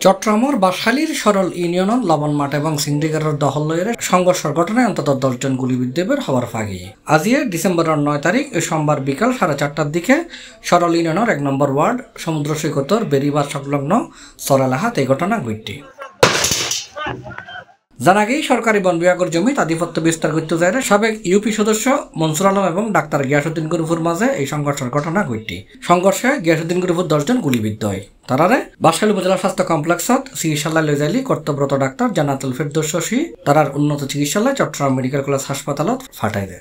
চট্টগ্রামের বাঁশখালীর সরল ইউনিয়ন লবণ মাঠ এবং সিন্ডিকেটের দখল লইয়ের সংঘর্ষের ঘটনায় অন্তত 10 জন গুলিবিদ্ধের হওয়ার ফাঁকি। আজিয়ে ডিসেম্বরের 9 তারিখ সোমবার বিকাল 4:30টার দিকে সরল ইউনিয়নের 1 নম্বর ওয়ার্ড সমুদ্র সৈকতর বেরিবাদ সংলগ্ন সরালাহাত এই ঘটনা ঘটে। জানা গেই সরকারি বন বিভাগের জমি আধিপত্য বিস্তার করতে যায় সাবেক ইউপি সদস্য মনসুর আলম এবং ডাক্তার গিয়াসউদ্দিন গরিপুর মাঝে এই সংঘর্ষের ঘটনা ঘটে। সংঘর্ষে গিয়াসউদ্দিন গরিপুর 10 জন গুলিবিদ্ধ হয়। তারারে বাঁশখালী উপজেলা স্বাস্থ্য কমপ্লেক্সত চিকিৎসালয় লই যাইলি কর্তব্যরত ডাক্তার জান্নাতুল ফেরদৌস শশী তারার উন্নত চিকিৎসালয় চট্টগ্রাম মেডিকেল কলেজ হাসপাতালত ফাটাই দেয়।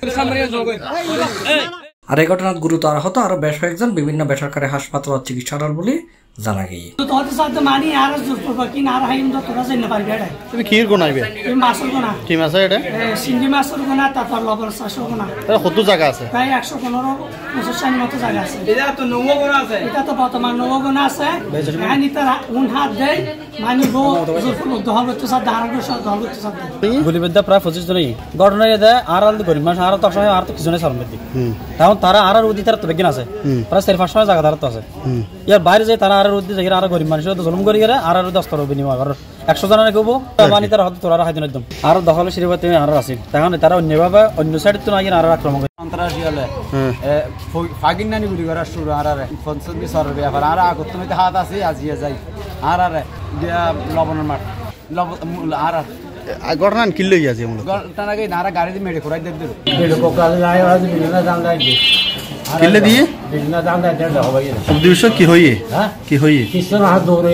আর এই ঘটনাত গুরুতর আহত আরো বেশ কয়েকজন বিভিন্ন বেসরকারি হাসপাতালত চিকিৎসাধীন বলে জানা গিয়ে। তুমি কি গোনাইবে? মাছের গোনা। কি মাছ এটা? সিঙ্গি মাছের গোনা, তারপর লবণ চাষের গোনা। কত জায়গা আছে? প্রায় 115-160 মতো জায়গা আছে। এটা তো নৌগো গোনা আছে। এটা তো বর্তমান নৌগো গোনা আছে। মানে তারা উন হাত দেয়, মানে গো দহল করতে সাথে ধারণ সব দহল করতে সাথে। গুলিবিদ্ধ প্রায় 25 জনই। ঘটনা এটা আড়াল গরিব মানুষ আর তো অসহায় আর তো কিছুনে সারমেদি। এখন তারা আর উদি তার তো বেগিন আছে। প্রায় 4-5 জায়গা তার তো আছে। ইয়ার বাইরে যায় তারা আর উদি যায় আর গরিব মানুষ তো জুলুম করি গেলে আর 10 টাকা বিনিময় করে 100 জনের কইবো মানে তার হাতে তোরা হাইদিন একদম আর দখল শ্রীবাতে আর আছে তখন তারা অন্যভাবে অন্য সাইড তো নাই আর আক্রমণ করে অন্তরাশিয়ালে ফাগিন নানি গুলি করা শুরু আর ফনসবি সরবে ব্যাপার আর আগত তুমি হাত আছে আজিয়া যাই আর লবণের মাঠ আর ঘটনা কি লই আছে মূলত ঘটনাকে নারা গাড়ি দিয়ে মেরে খোরাই দেব মেরে কোকালে লাই আর বিনা দাম দাই কিলে দিয়ে বিনা দাম দাই দেড় হবে না উদ্দেশ্য কি হইয়ে কি হইয়ে কিছু না দৌড়ে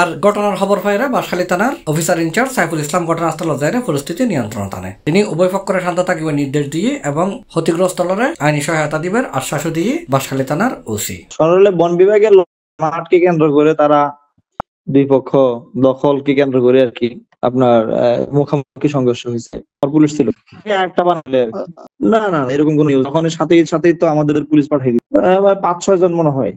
আর ঘটনার খবর পাইরা বাঁশখালী থানার অফিসার ইনচার্জ সাইফুল ইসলাম ঘটনাস্থল যায় পরিস্থিতি নিয়ন্ত্রণ টানে। তিনি উভয় পক্ষের শান্ত থাকিবার নির্দেশ দিয়ে এবং ক্ষতিগ্রস্ত দলের আইনি সহায়তা দিবের আশ্বাসও দিয়ে বাঁশখালী থানার ওসি। সরলে বন বিভাগের মাঠকে কেন্দ্র করে তারা দুই পক্ষ দখলকে কেন্দ্র করে আর কি আপনার মুখোমুখি সংঘর্ষ হয়েছে। পুলিশ ছিল একটা বানালে না না এরকম কোন তখন সাথেই তো আমাদের পুলিশ পাঠাই দিল 5-6 জন মনে হয়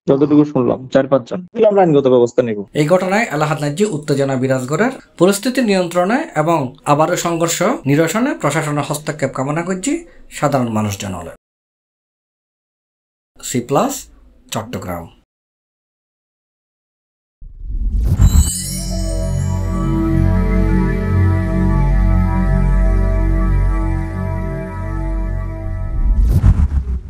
যতটুকু শুনলাম 4-5 জন আমরা আইনগত ব্যবস্থা নেব। এই ঘটনায় এলাহাত রাজ্যে উত্তেজনা বিরাজ করে পরিস্থিতি নিয়ন্ত্রণে এবং আবারও সংঘর্ষ নিরসনে প্রশাসনের হস্তক্ষেপ কামনা করছি সাধারণ মানুষজন। C+ চট্টগ্রাম।